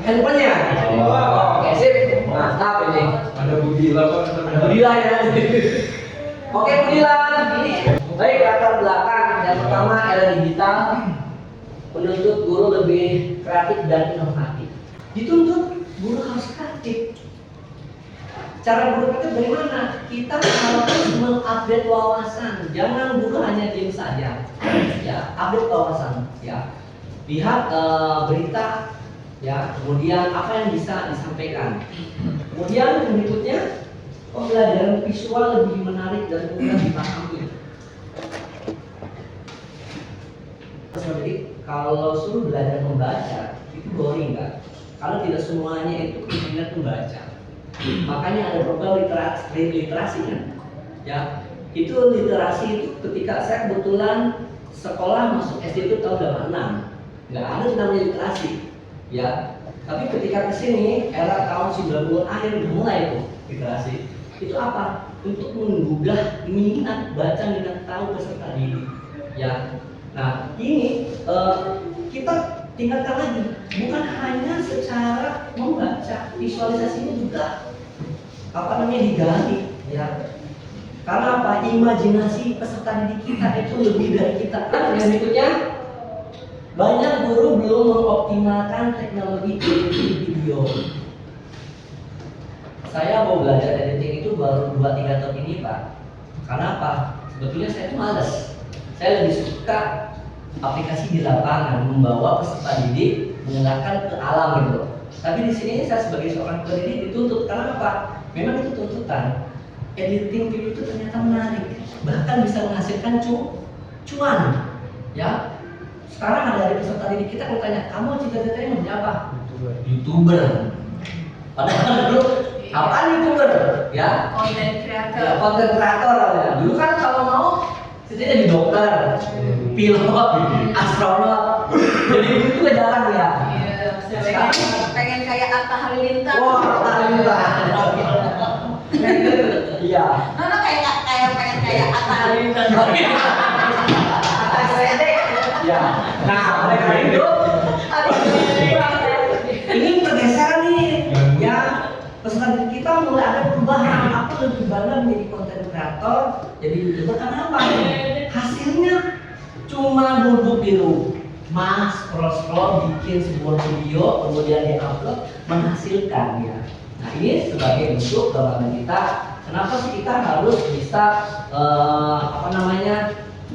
Handphonenya. Oh, oke sip. Mantap ini. Ada Budila kok. Ada Budila ya. Oke Budila. Baik, latar belakang yang pertama era digital menuntut guru lebih kreatif dan inovatif. Dituntut guru harus kreatif. Cara guru kita bagaimana? Kita harus mengupdate wawasan. Jangan guru hanya diam saja. Ya, update wawasan. Ya, lihat berita. Ya, kemudian apa yang bisa disampaikan. Kemudian berikutnya pembelajaran visual lebih menarik dan mudah dipahami. Jadi kalau suruh belajar membaca itu boring kan? Kalau tidak semuanya itu keinginan membaca. Makanya ada program literasi kan? Ya, itu literasi itu ketika saya kebetulan sekolah masuk SD itu tahun 86, nggak ada namanya literasi, ya. Tapi ketika kesini era tahun 90-an akhir udah mulai itu literasi. Itu apa? Untuk menggugah minat baca, minat tahu peserta didik, ya. Nah ini kita tingkatkan lagi, bukan hanya secara membaca, visualisasinya juga digali, ya. Karena apa? Imajinasi peserta didik kita itu lebih dari kita. Yang berikutnya, banyak guru belum mengoptimalkan teknologi editing video. Saya mau belajar editing itu baru 2-3 tahun ini, Pak. Karena apa? Sebetulnya saya itu malas. Saya lebih suka aplikasi di lapangan, membawa peserta didik mengenalkan ke alam gitu. Tapi di sini saya sebagai seorang pendidik dituntut, karena apa? Memang itu tuntutan. Editing video itu ternyata menarik, bahkan bisa menghasilkan cuan. Ya, sekarang ada dari peserta didik kita kalau tanya, kamu cita-citanya mau jadi apa? YouTuber. Padahal dulu apaan YouTuber? Ya, Konten kreator. Ya, konten kreator. Ya. Dulu kan kalau mau cita-cita jadi dokter, pilot, astronot. Jadi itu kan jarang ya. Pengen kayak Atta Halilintar. Wah, Atta Halilintar. Iya. Mana pengen kayak Atta Halilintar. Ya. Nah, oleh karena itu ini pergeseran nih. Ya, peserta didik kita mulai ada perubahan. Aku lebih bangga menjadi konten kreator, jadi YouTuber karena apa? Hasilnya cuma duduk di rumah, scroll bikin sebuah video, kemudian diupload, menghasilkan ya. Nah ini sebagai bentuk kebanggaan kita. Kenapa sih kita harus bisa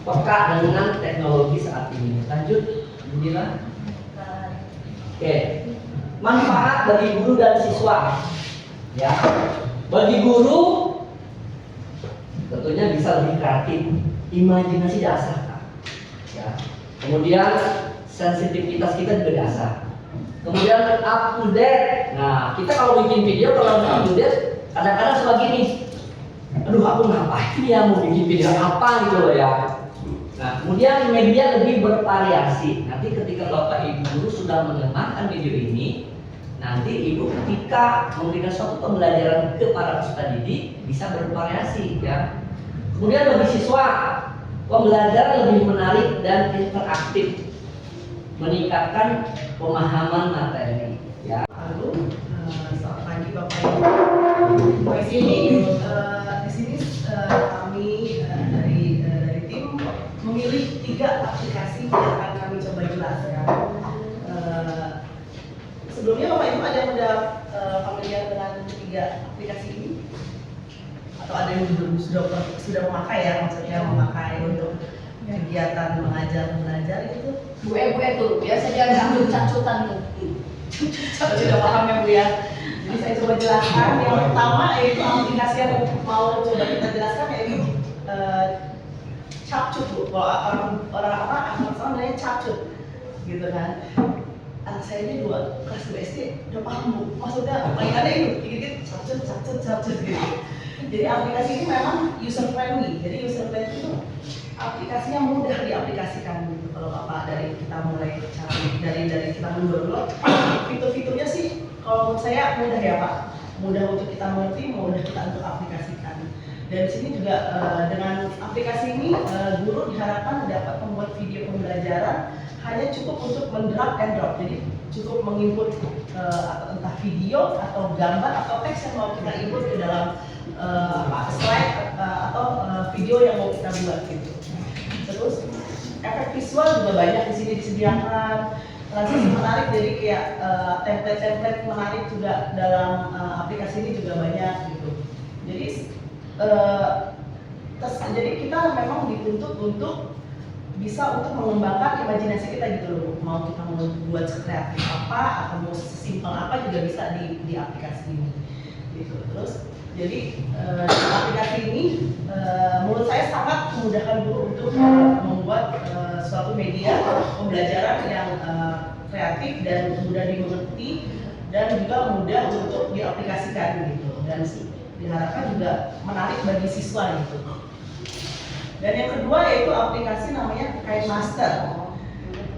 peka dengan teknologi saat ini? Lanjut, Budila. Oke, manfaat bagi guru dan siswa. Ya, bagi guru tentunya bisa lebih kreatif, imajinasi diasah. Ya. Kemudian sensitivitas kita juga diasah. Kemudian up to date. Nah, kita kalau bikin video kalau up to date kadang-kadang suka gini. Aduh, aku ngapain ya mau bikin video apa gitu loh ya. Nah, kemudian media lebih bervariasi. Nanti ketika Bapak Ibu guru sudah mengembangkan video ini, nanti Ibu ketika memberikan suatu pembelajaran ke para peserta didik bisa bervariasi ya. Kemudian bagi siswa, pembelajaran lebih menarik dan interaktif, meningkatkan pemahaman materi. Ya. Halo, selamat pagi Bapak Ibu. Di sini kami dari tim memilih 3 aplikasi yang akan kami coba jelaskan. Sebelumnya Bapak Ibu ada yang familiar dengan 3 aplikasi ini? Atau ada yang sudah memakai ya, maksudnya memakai untuk kegiatan mengajar belajar itu? Bu tuh biasa dia cacutan tuh. Sudah paham ya Bu ya? Jadi saya coba jelaskan. Yang pertama yaitu aplikasi yang mau coba kita jelaskan yaitu Capcut Bu. Kalau orang namanya Capcut, gitu kan? Anak saya ini kelas 2 SD udah paham Bu. Maksudnya mainannya itu dikit-dikit Capcut gitu. Jadi aplikasi ini memang user friendly. Jadi user friendly itu aplikasi yang mudah diaplikasikan gitu. Kalau Bapak dari kita mulai cara dari kita mendownload fitur-fiturnya sih kalau menurut saya mudah ya Pak, mudah untuk kita mengerti, mudah kita untuk aplikasikan. Dan di sini juga dengan aplikasi ini guru diharapkan dapat membuat video pembelajaran hanya cukup untuk mendrag and drop. Jadi cukup menginput entah video atau gambar atau teks yang mau kita input ke dalam slide atau video yang mau kita buat gitu. Terus efek visual juga banyak di sini disediakan, transisi menarik, jadi kayak template-template menarik juga dalam aplikasi ini juga banyak gitu. Jadi jadi kita memang dituntut untuk bisa untuk mengembangkan imajinasi kita gitu loh. Mau kita mau buat sekreatif apa atau mau sesimpel apa juga bisa di aplikasi ini gitu. Terus jadi di aplikasi ini menurut saya sangat memudahkan guru untuk membuat suatu media pembelajaran yang kreatif dan mudah dimengerti dan juga mudah untuk diaplikasikan gitu, dan diharapkan juga menarik bagi siswa gitu. Dan yang kedua yaitu aplikasi namanya KineMaster.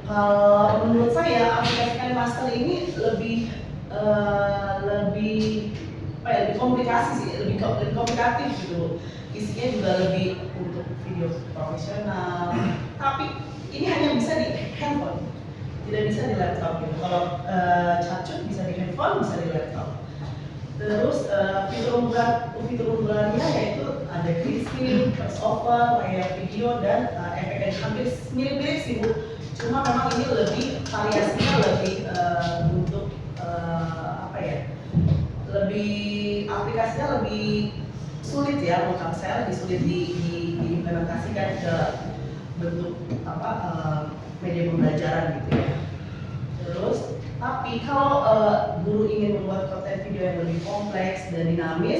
Kalau menurut saya aplikasi KineMaster ini lebih komunikasi sih, lebih komunikatif gitu. Isinya juga lebih untuk video profesional. Tapi ini hanya bisa di handphone, tidak bisa di laptop gitu. Kalau Chatcut bisa di handphone, bisa di laptop. Terus fitur unggulannya yaitu ada green screen, voice over, layar video, dan efek yang hampir mirip-mirip sih Bu. Cuma memang ini lebih variasinya lebih untuk lebih aplikasinya lebih sulit ya menurut saya, lebih sulit diimplementasikan ke bentuk media pembelajaran gitu ya. Terus tapi kalau guru ingin membuat konten video yang lebih kompleks dan dinamis,